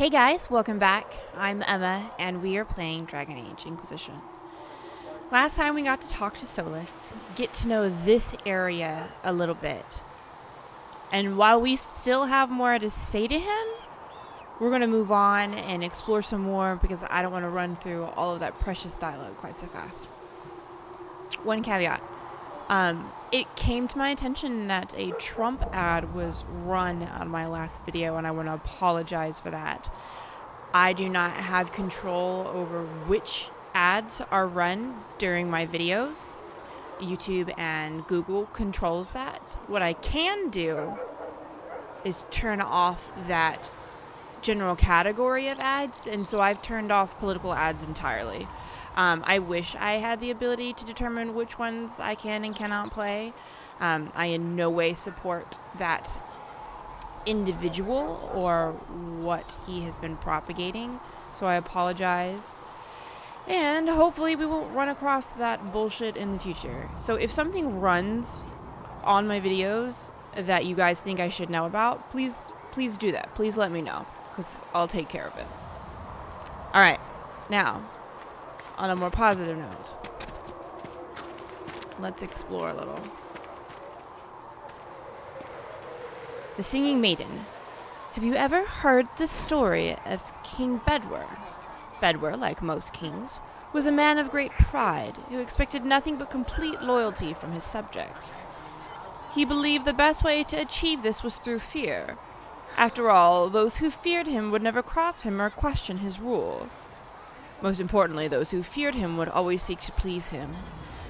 Hey guys, welcome back. I'm Emma, and we are playing Dragon Age Inquisition. Last time we got to talk to Solus, get to know this area a little bit. And while we still have more to say to him, we're going to move on and explore some more because I don't want to run through all of that precious dialogue quite so fast. One caveat. It came to my attention that a Trump ad was run on my last video, and I want to apologize for that. I do not have control over which ads are run during my videos. YouTube and Google controls that. What I can do is turn off that general category of ads, and so I've turned off political ads entirely. I wish I had the ability to determine which ones I can and cannot play. I in no way support that individual or what he has been propagating, so I apologize. And hopefully we won't run across that bullshit in the future. So if something runs on my videos that you guys think I should know about, please do that. Please let me know, because I'll take care of it. Alright, now, on a more positive note, let's explore a little. The Singing Maiden. Have you ever heard the story of King Bedwyr? Bedwyr, like most kings, was a man of great pride who expected nothing but complete loyalty from his subjects. He believed the best way to achieve this was through fear. After all, those who feared him would never cross him or question his rule. Most importantly, those who feared him would always seek to please him.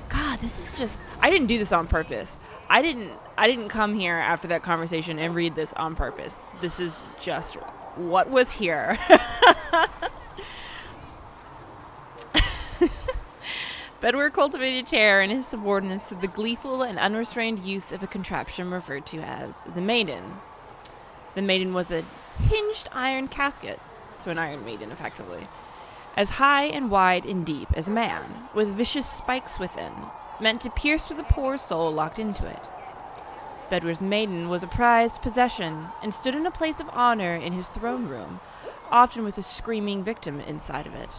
God, this is just... I didn't do this on purpose. I didn't come here after that conversation and read this on purpose. This is just what was here. Bedwyr cultivated terror in his subordinates through the gleeful and unrestrained use of a contraption referred to as the maiden. The maiden was a hinged iron casket, so an iron maiden, effectively, as high and wide and deep as a man, with vicious spikes within, meant to pierce through the poor soul locked into it. Bedwyr's maiden was a prized possession and stood in a place of honor in his throne room, often with a screaming victim inside of it.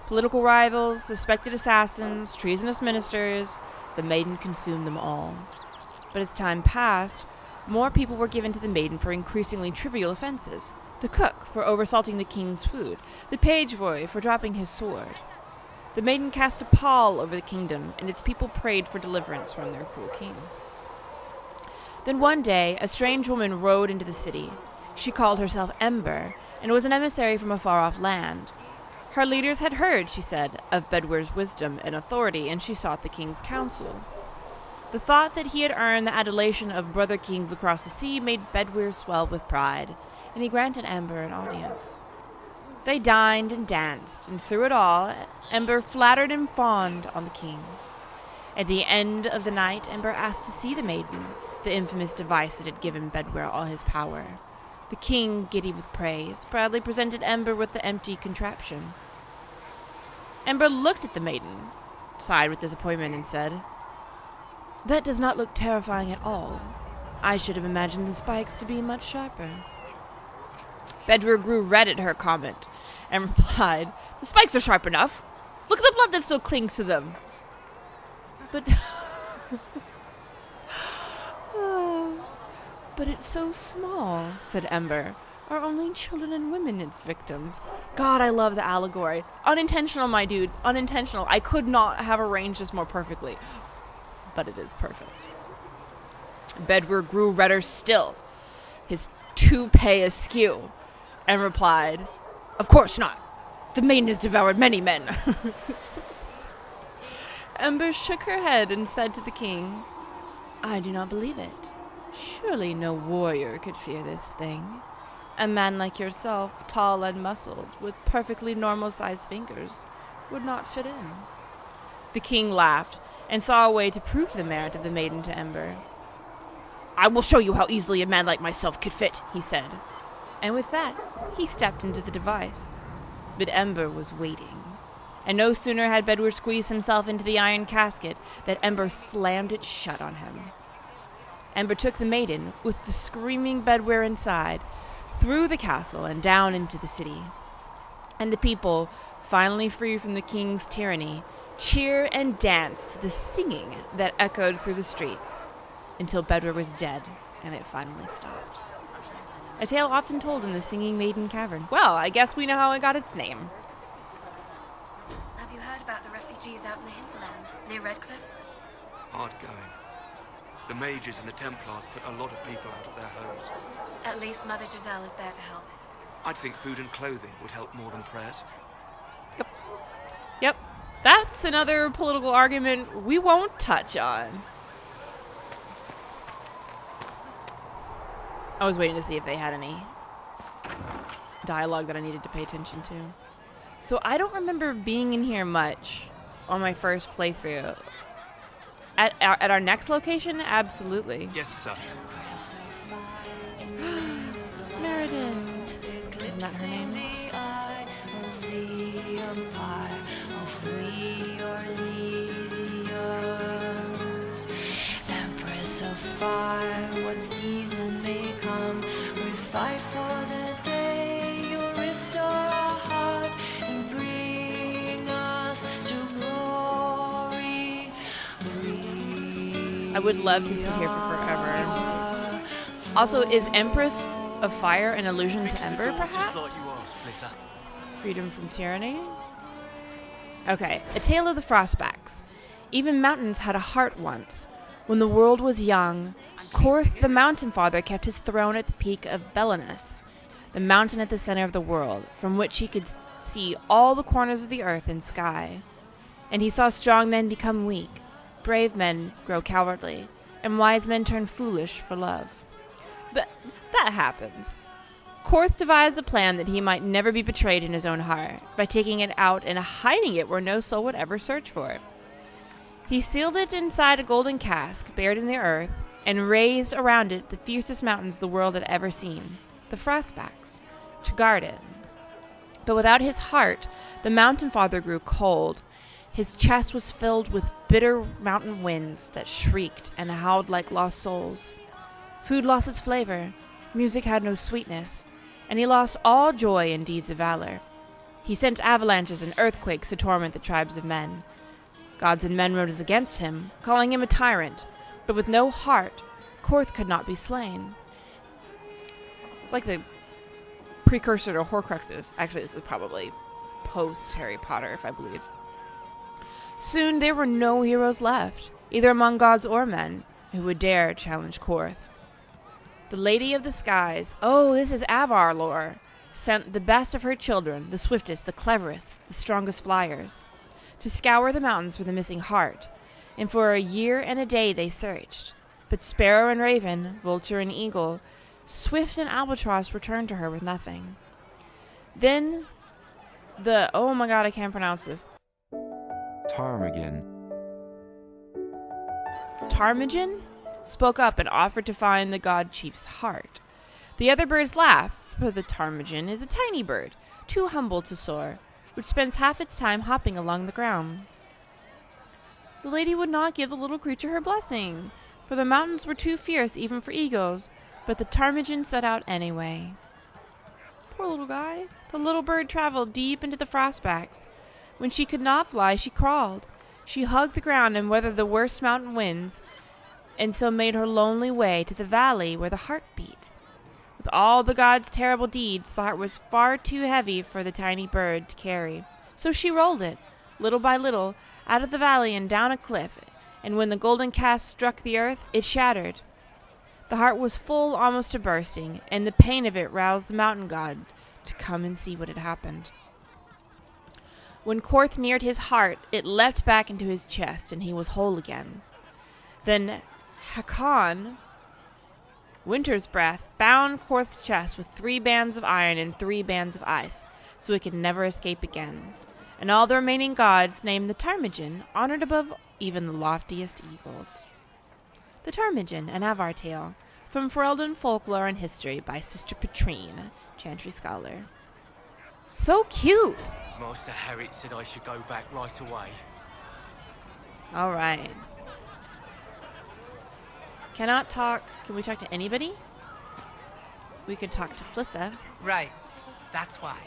Political rivals, suspected assassins, treasonous ministers, the maiden consumed them all. But as time passed, more people were given to the maiden for increasingly trivial offenses. The cook for oversalting the king's food, the page boy for dropping his sword. The maiden cast a pall over the kingdom, and its people prayed for deliverance from their cruel king. Then one day, a strange woman rode into the city. She called herself Ember, and was an emissary from a far-off land. Her leaders had heard, she said, of Bedwyr's wisdom and authority, and she sought the king's counsel. The thought that he had earned the adulation of brother kings across the sea made Bedwyr swell with pride, and he granted Ember an audience. They dined and danced, and through it all, Ember flattered and fawned on the king. At the end of the night, Ember asked to see the maiden, the infamous device that had given Bedwyr all his power. The king, giddy with praise, proudly presented Ember with the empty contraption. Ember looked at the maiden, sighed with disappointment, and said, "That does not look terrifying at all. I should have imagined the spikes to be much sharper." Bedwyr grew red at her comment and replied, "The spikes are sharp enough. Look at the blood that still clings to them." But but it's so small, said Ember. Are only children and women its victims? God, I love the allegory. Unintentional, my dudes. Unintentional. I could not have arranged this more perfectly. But it is perfect. Bedwyr grew redder still, his toupee askew, and replied, "Of course not. The maiden has devoured many men." Ember shook her head and said to the king, "I do not believe it. Surely no warrior could fear this thing. A man like yourself, tall and muscled, with perfectly normal-sized fingers, would not fit in." The king laughed and saw a way to prove the merit of the maiden to Ember. "I will show you how easily a man like myself could fit," he said. And with that, he stepped into the device. But Ember was waiting. And no sooner had Bedwyr squeezed himself into the iron casket than Ember slammed it shut on him. Ember took the maiden, with the screaming Bedwyr inside, through the castle and down into the city. And the people, finally free from the king's tyranny, cheer and dance to the singing that echoed through the streets until Bedwyr was dead and it finally stopped. A tale often told in the Singing Maiden Cavern. Well, I guess we know how it got its name. Have you heard about the refugees out in the hinterlands, near Redcliffe? Hard going. The mages and the Templars put a lot of people out of their homes. At least Mother Giselle is there to help. I'd think food and clothing would help more than prayers. Yep. That's another political argument we won't touch on. I was waiting to see if they had any dialogue that I needed to pay attention to. So I don't remember being in here much on my first playthrough. At our next location, absolutely. Yes, sir. Meriden. Isn't that her name? Empress of fire, what season may come, we fight for the day you'll restore our heart and bring us to glory. I would love to sit here for forever. Also, is Empress of Fire an allusion to Ember, perhaps? Freedom from tyranny? Okay, a tale of the frostbacks. Even mountains had a heart once. When the world was young, Korth the Mountain Father kept his throne at the peak of Belenus, the mountain at the center of the world, from which he could see all the corners of the earth and sky. And he saw strong men become weak, brave men grow cowardly, and wise men turn foolish for love. But that happens. Korth devised a plan that he might never be betrayed in his own heart, by taking it out and hiding it where no soul would ever search for it. He sealed it inside a golden cask buried in the earth, and raised around it the fiercest mountains the world had ever seen, the frostbacks, to guard it. But without his heart, the Mountain Father grew cold. His chest was filled with bitter mountain winds that shrieked and howled like lost souls. Food lost its flavor, music had no sweetness, and he lost all joy in deeds of valor. He sent avalanches and earthquakes to torment the tribes of men. Gods and men rose against him, calling him a tyrant, but with no heart, Korth could not be slain. It's like the precursor to Horcruxes. Actually, this is probably post-Harry Potter, if I believe. Soon there were no heroes left, either among gods or men, who would dare challenge Korth. The Lady of the Skies, oh, this is Avar lore, sent the best of her children, the swiftest, the cleverest, the strongest flyers, to scour the mountains for the missing heart, and for a year and a day they searched. But sparrow and raven, vulture and eagle, swift and albatross returned to her with nothing. Then oh my god, I can't pronounce this. Ptarmigan spoke up and offered to find the god chief's heart. The other birds laughed, for the ptarmigan is a tiny bird, too humble to soar, which spends half its time hopping along the ground. The lady would not give the little creature her blessing, for the mountains were too fierce even for eagles, but the ptarmigan set out anyway. Poor little guy. The little bird traveled deep into the frostbacks. When she could not fly, she crawled. She hugged the ground and weathered the worst mountain winds, and so made her lonely way to the valley where the heart beat. With all the gods' terrible deeds, the heart was far too heavy for the tiny bird to carry. So she rolled it, little by little, out of the valley and down a cliff, and when the golden cask struck the earth, it shattered. The heart was full almost to bursting, and the pain of it roused the mountain god to come and see what had happened. When Korth neared his heart, it leapt back into his chest, and he was whole again. Then Hakon, Winter's Breath, bound Korth's chest with 3 bands of iron and 3 bands of ice, so it could never escape again. And all the remaining gods named the Ptarmigan, honored above even the loftiest eagles. The Ptarmigan, an Avar tale, from Ferelden Folklore and History by Sister Petrine, Chantry Scholar. So cute! Master Harric said I should go back right away. Alright. Cannot talk. Can we talk to anybody? we could talk to Flissa. Right. That's why.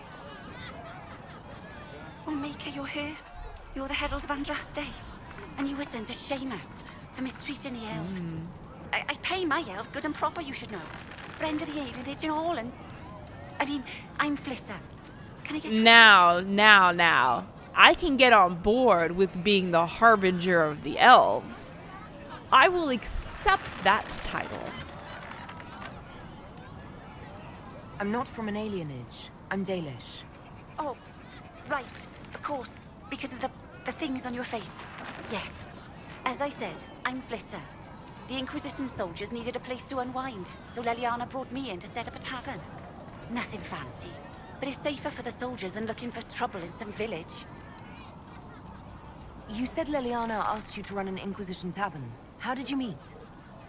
Oh, Maker, you're here. You're the Herald of Andraste. And you were sent to shame us for mistreating the elves. I pay my elves good and proper, you should know. Friend of the alienage and all, and... I mean, I'm Flissa. Can I get you... Now. I can get on board with being the harbinger of the elves. I will accept that title. I'm not from an alienage. I'm Dalish. Oh, right. Of course. Because of the things on your face. Yes. As I said, I'm Flissa. The Inquisition soldiers needed a place to unwind, so Leliana brought me in to set up a tavern. Nothing fancy, but it's safer for the soldiers than looking for trouble in some village. You said Leliana asked you to run an Inquisition tavern. How did you meet?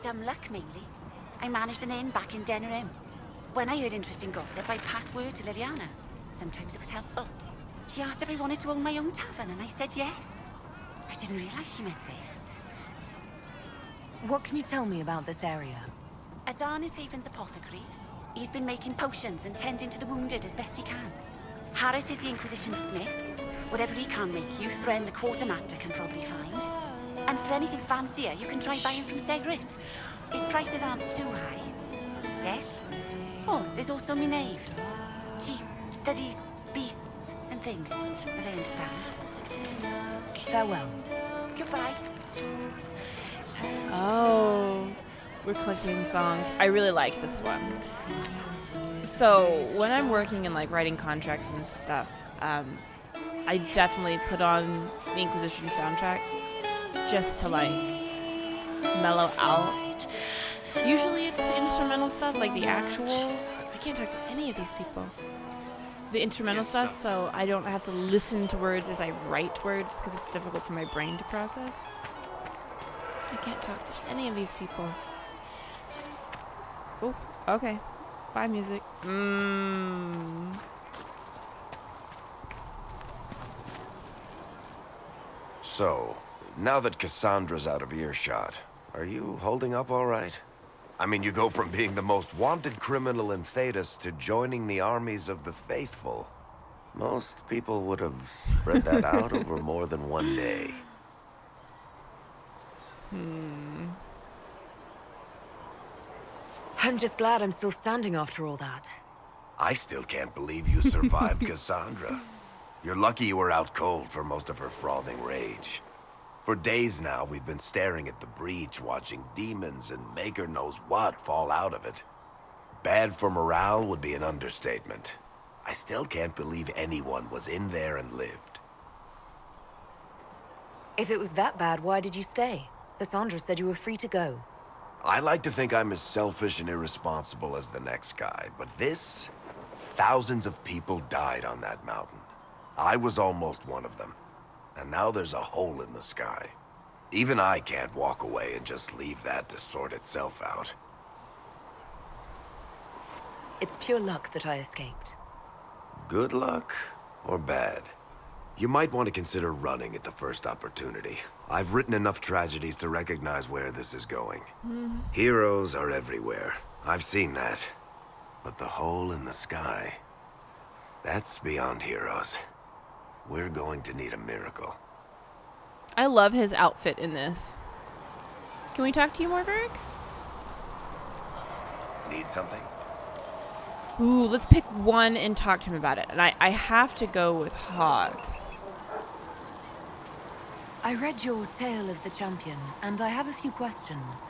Dumb luck, mainly. I managed an inn back in Denerim. When I heard interesting gossip, I'd pass word to Leliana. Sometimes it was helpful. She asked if I wanted to own my own tavern, and I said yes. I didn't realize she meant this. What can you tell me about this area? Adan is Haven's apothecary. He's been making potions and tending to the wounded as best he can. Harris is the Inquisition smith. Whatever he can make you, Thren the quartermaster can probably find. And for anything fancier, you can try buying from Segrit. His prices aren't too high. Yes? Oh, there's also Minave. She studies beasts and things, as I understand. Farewell. Goodbye. Oh, we're collecting songs. I really like this one. So when I'm working and like writing contracts and stuff, I definitely put on the Inquisition soundtrack just to like mellow out. Usually it's the instrumental stuff, like the actual. I can't talk to any of these people. The instrumental stuff, so I don't have to listen to words as I write words because it's difficult for my brain to process. I can't talk to any of these people. Oh, okay. Bye, music. So, now that Cassandra's out of earshot, are you holding up all right? I mean, you go from being the most wanted criminal in Thedas to joining the armies of the faithful. Most people would have spread that out over more than one day. I'm just glad I'm still standing after all that. I still can't believe you survived Cassandra. You're lucky you were out cold for most of her frothing rage. For days now, we've been staring at the breach, watching demons and maker knows what fall out of it. Bad for morale would be an understatement. I still can't believe anyone was in there and lived. If it was that bad, why did you stay? Cassandra said you were free to go. I like to think I'm as selfish and irresponsible as the next guy, but this... Thousands of people died on that mountain. I was almost one of them. And now there's a hole in the sky. Even I can't walk away and just leave that to sort itself out. It's pure luck that I escaped. Good luck or bad? You might want to consider running at the first opportunity. I've written enough tragedies to recognize where this is going. Heroes are everywhere. I've seen that. But the hole in the sky... that's beyond heroes. We're going to need a miracle. I love his outfit in this. Can we talk to you more, Varric? Need something? Ooh, let's pick one and talk to him about it. And I have to go with Hawke. I read your Tale of the Champion, and I have a few questions.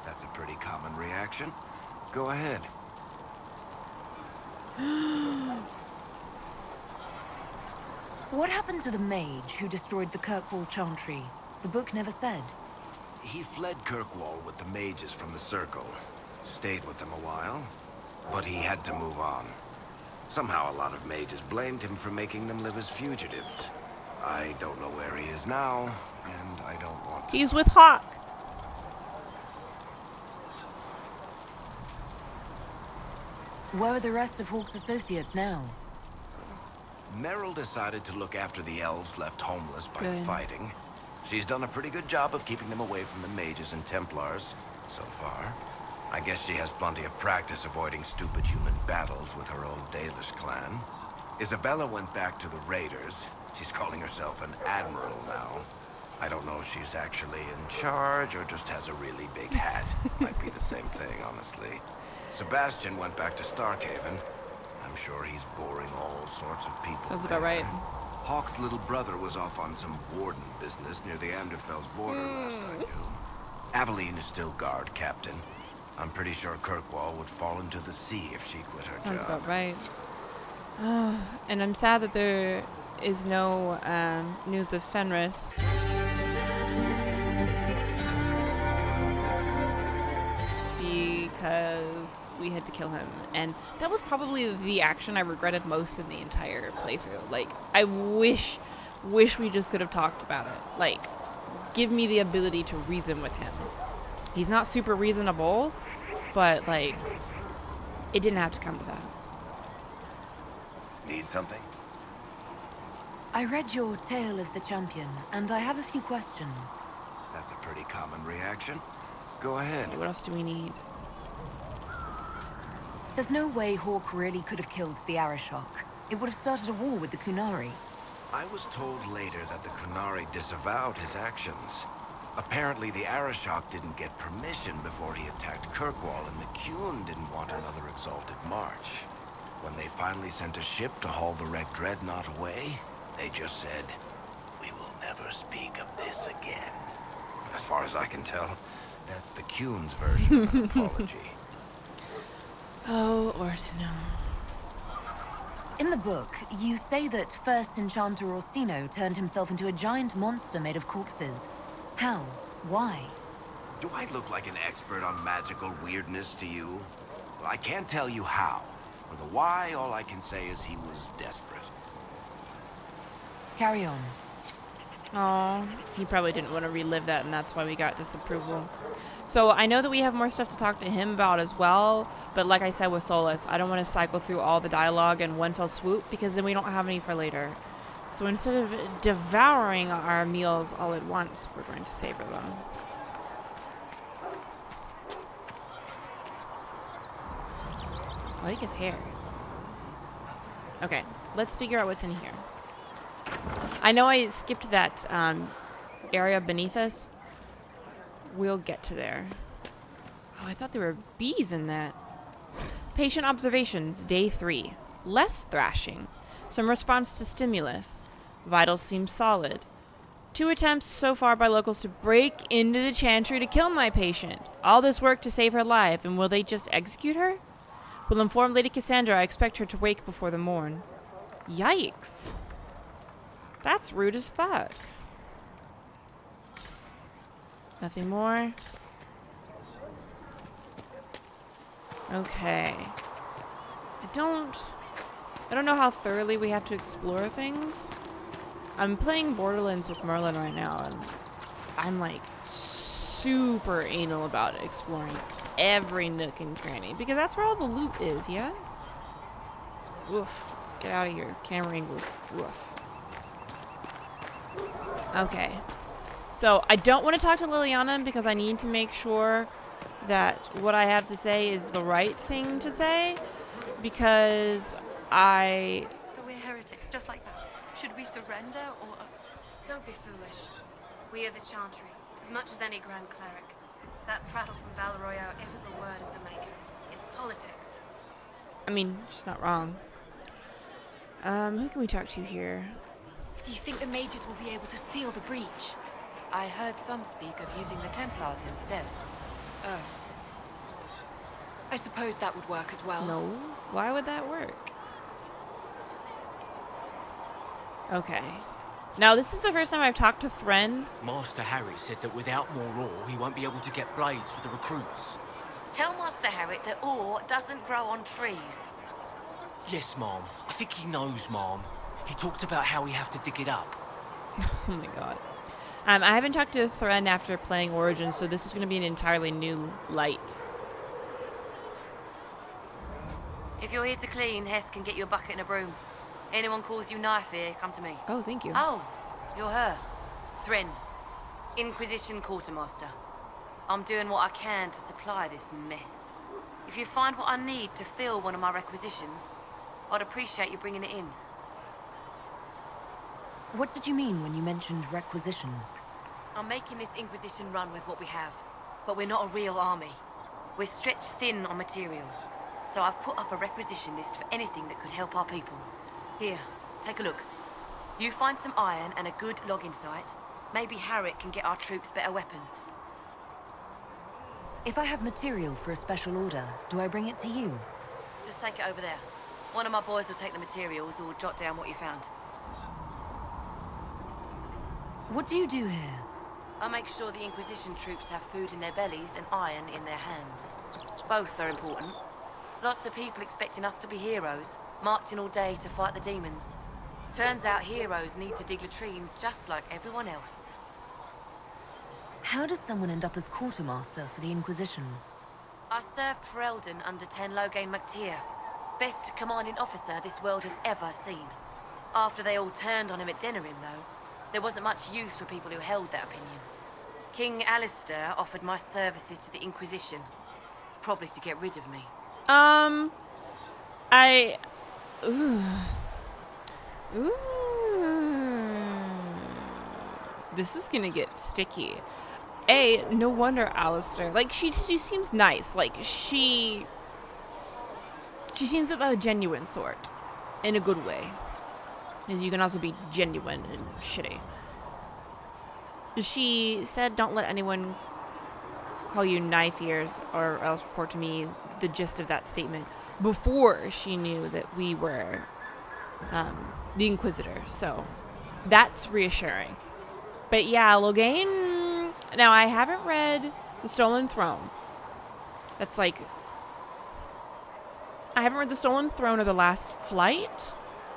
That's a pretty common reaction. Go ahead. What happened to the mage who destroyed the Kirkwall Chantry? The book never said. He fled Kirkwall with the mages from the Circle. Stayed with them a while, but he had to move on. Somehow a lot of mages blamed him for making them live as fugitives. I don't know where he is now, and I don't want to. He's with Hawke. Where are the rest of Hawke's associates now? Meryl decided to look after the elves left homeless by Good. fighting. She's done a pretty good job of keeping them away from the mages and Templars, so far. I guess she has plenty of practice avoiding stupid human battles with her old Dalish clan. Isabella went back to the Raiders. She's calling herself an admiral now. I don't know if she's actually in charge or just has a really big hat. Might be the same thing, honestly. Sebastian went back to Starkhaven. I'm sure he's boring all sorts of people. Sounds about right. Hawke's little brother was off on some warden business near the Anderfell's border last I knew. Emalynde is still guard captain. I'm pretty sure Kirkwall would fall into the sea if she quit her Sounds job. about right. And I'm sad that there is no news of Fenris. Because we had to kill him. And that was probably the action I regretted most in the entire playthrough. Like, I wish we just could have talked about it. Like, give me the ability to reason with him. He's not super reasonable, but, like, it didn't have to come to that. Need something? I read your Tale of the Champion, and I have a few questions. That's a pretty common reaction. Go ahead. Okay, what else do we need? There's no way Hawke really could have killed the Arishok. It would have started a war with the Kunari. I was told later that the Kunari disavowed his actions. Apparently, the Arishok didn't get permission before he attacked Kirkwall, and the Qun didn't want another exalted march. When they finally sent a ship to haul the wrecked dreadnought away, they just said, "We will never speak of this again." As far as I can tell, that's the Qun's version of an apology. Oh, Ortino. In the book, you say that first Enchanter Orsino turned himself into a giant monster made of corpses. How? Why? Do I look like an expert on magical weirdness to you? Well, I can't tell you how. For the why, all I can say is he was desperate. Carry on. Oh, he probably didn't want to relive that, and that's why we got disapproval. So I know that we have more stuff to talk to him about as well, but like I said with Solus, I don't want to cycle through all the dialogue in one fell swoop, because then we don't have any for later. So instead of devouring our meals all at once, we're going to savor them. I like his hair. Okay, let's figure out what's in here. I know I skipped that area beneath us. We'll get to there. Oh, I thought there were bees in that. Patient observations, day 3. Less thrashing. Some response to stimulus. Vitals seem solid. 2 attempts so far by locals to break into the chantry to kill my patient. All this work to save her life, and will they just execute her? Will inform Lady Cassandra I expect her to wake before the morn. Yikes. That's rude as fuck. Nothing more. Okay. I don't know how thoroughly we have to explore things. I'm playing Borderlands with Merlin right now, and I'm like super anal about exploring every nook and cranny, because that's where all the loot is, yeah? Woof. Let's get out of here. Camera angles. Woof. Okay. So, I don't want to talk to Liliana because I need to make sure that what I have to say is the right thing to say, because So we're heretics, just like that. Should we surrender or... Don't be foolish. We are the Chantry, as much as any Grand Cleric. That prattle from Val Royale isn't the word of the Maker. It's politics. I mean, she's not wrong. Who can we talk to here? Do you think the mages will be able to seal the breach? I heard some speak of using the Templars instead. Oh. I suppose that would work as well. No. Why would that work? Okay. Now, this is the first time I've talked to Thren. Master Harry said that without more ore, he won't be able to get blades for the recruits. Tell Master Harry that ore doesn't grow on trees. Yes, Mom. I think he knows, Mom. He talked about how we have to dig it up. Oh my god. I haven't talked to Thren after playing Origins, so this is going to be an entirely new light. If you're here to clean, Hess can get you a bucket and a broom. Anyone calls you knife here, come to me. Oh, thank you. Oh, you're her. Thren. Inquisition Quartermaster. I'm doing what I can to supply this mess. If you find what I need to fill one of my requisitions, I'd appreciate you bringing it in. What did you mean when you mentioned requisitions? I'm making this Inquisition run with what we have, but we're not a real army. We're stretched thin on materials, so I've put up a requisition list for anything that could help our people. Here, take a look. You find some iron and a good logging site, maybe Varric can get our troops better weapons. If I have material for a special order, do I bring it to you? Just take it over there. One of my boys will take the materials or jot down what you found. What do you do here? I make sure the Inquisition troops have food in their bellies and iron in their hands. Both are important. Lots of people expecting us to be heroes, marching all day to fight the demons. Turns out heroes need to dig latrines just like everyone else. How does someone end up as quartermaster for the Inquisition? I served for Eldon under Ten Logain MacTier, best commanding officer this world has ever seen. After they all turned on him at Denerim, though, there wasn't much use for people who held that opinion. King Alistair offered my services to the Inquisition, probably to get rid of me. This is gonna get sticky. No wonder Alistair. Like, she seems nice. Like, she seems of a genuine sort. In a good way. Because you can also be genuine and shitty. She said, don't let anyone call you knife ears or else report to me the gist of that statement before she knew that we were the Inquisitor. So that's reassuring. But yeah, Logain... Now, I haven't read The Stolen Throne. That's like... I haven't read The Stolen Throne or The Last Flight.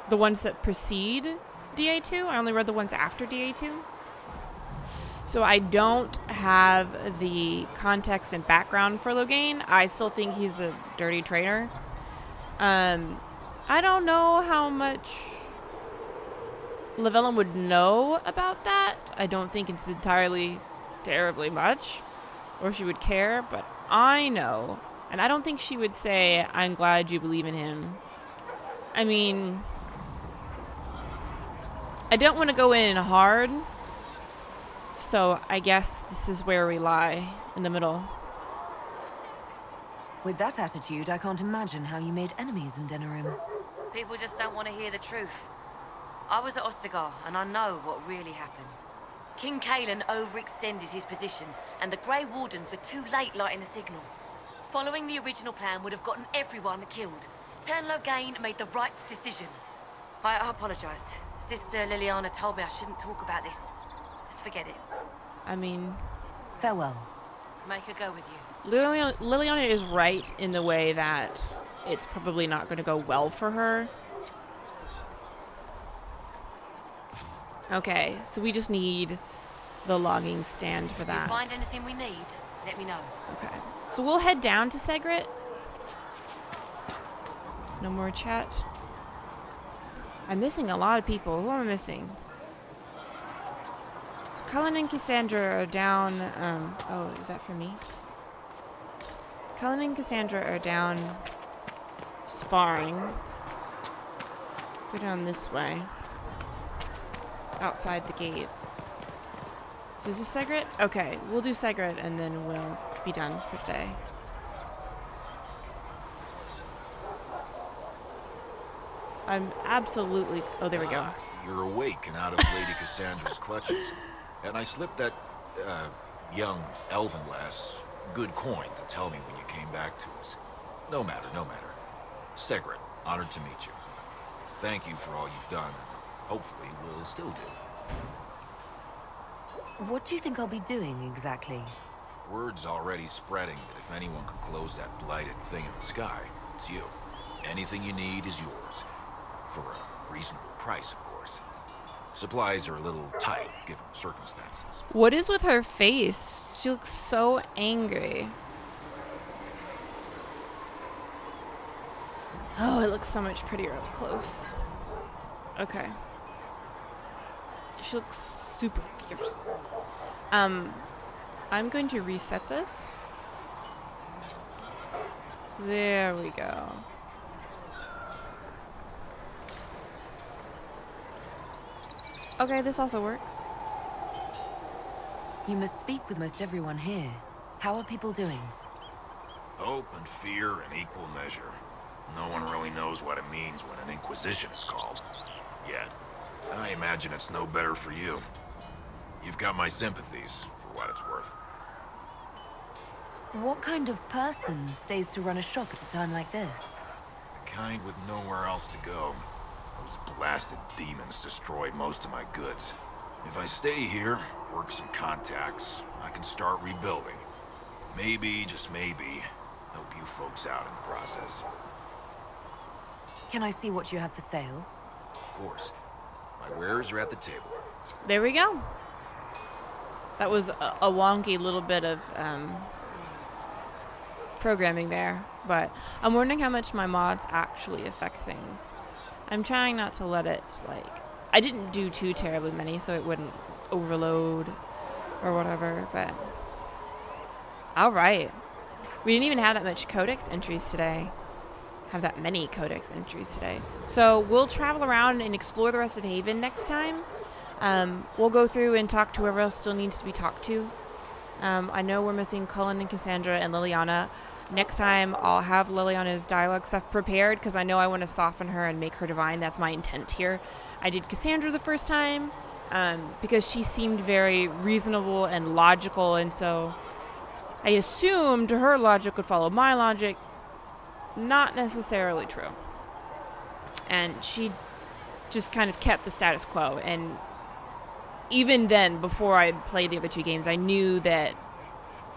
The ones that precede DA2. I only read the ones after DA2. So I don't have the context and background for Logain. I still think he's a dirty traitor. I don't know how much Lavellan would know about that. I don't think it's entirely terribly much, or she would care, but I know. And I don't think she would say, I'm glad you believe in him. I mean, I don't want to go in hard, so I guess this is where we lie, in the middle. With that attitude, I can't imagine how you made enemies in Denerim. People just don't want to hear the truth. I was at Ostagar, and I know what really happened. King Kaelan overextended his position, and the Grey Wardens were too late lighting the signal. Following the original plan would have gotten everyone killed. Ten Logain made the right decision. I apologize. Sister Liliana told me I shouldn't talk about this. Just forget it. I mean... Farewell. Make her go with you. Liliana is right in the way that it's probably not going to go well for her. Okay, so we just need the logging stand for that. If you find anything we need, let me know. Okay. So we'll head down to Segret. No more chat. I'm missing a lot of people. Who am I missing? So Cullen and Cassandra are down... oh, is that for me? Cullen and Cassandra are down sparring. Go down this way. Outside the gates. So is this Segret? Okay, we'll do Segret and then we'll be done for today. I'm absolutely... Oh, there we go. You're awake and out of Lady Cassandra's clutches. And I slipped that, young elven lass good coin to tell me when you came back to us. No matter, no matter. Segret, honored to meet you. Thank you for all you've done. Hopefully, we'll still do. What do you think I'll be doing exactly? Word's already spreading that if anyone could close that blighted thing in the sky, it's you. Anything you need is yours. For a reasonable price, of course. Supplies are a little tight, given the circumstances. What is with her face? She looks so angry. Oh, it looks so much prettier up close. Okay. She looks super fierce. I'm going to reset this. There we go. Okay, this also works. You must speak with most everyone here. How are people doing? Hope and fear in equal measure. No one really knows what it means when an Inquisition is called. Yet. I imagine it's no better for you. You've got my sympathies, for what it's worth. What kind of person stays to run a shop at a time like this? The kind with nowhere else to go. Those blasted demons destroyed most of my goods. If I stay here, work some contacts, I can start rebuilding. Maybe, just maybe, help you folks out in the process. Can I see what you have for sale? Of course. My wares are at the table. There we go. That was a wonky little bit of programming there, but I'm wondering how much my mods actually affect things. I'm trying not to let it, like... I didn't do too terribly many, so it wouldn't overload or whatever, but... Alright. We didn't even have that much codex entries today. Have that many codex entries today. So we'll travel around and explore the rest of Haven next time. We'll go through and talk to whoever else still needs to be talked to. I know we're missing Cullen and Cassandra and Liliana. Next time I'll have Liliana's dialogue stuff prepared because I know I want to soften her and make her divine. That's my intent here. I did Cassandra the first time because she seemed very reasonable and logical, and so I assumed her logic would follow my logic. Not necessarily true. And she just kind of kept the status quo, and even then, before I had played the other two games, I knew that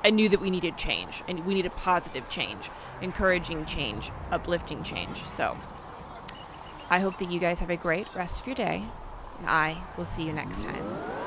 we needed change, and we needed positive change, encouraging change, uplifting change. So I hope that you guys have a great rest of your day, and I will see you next time.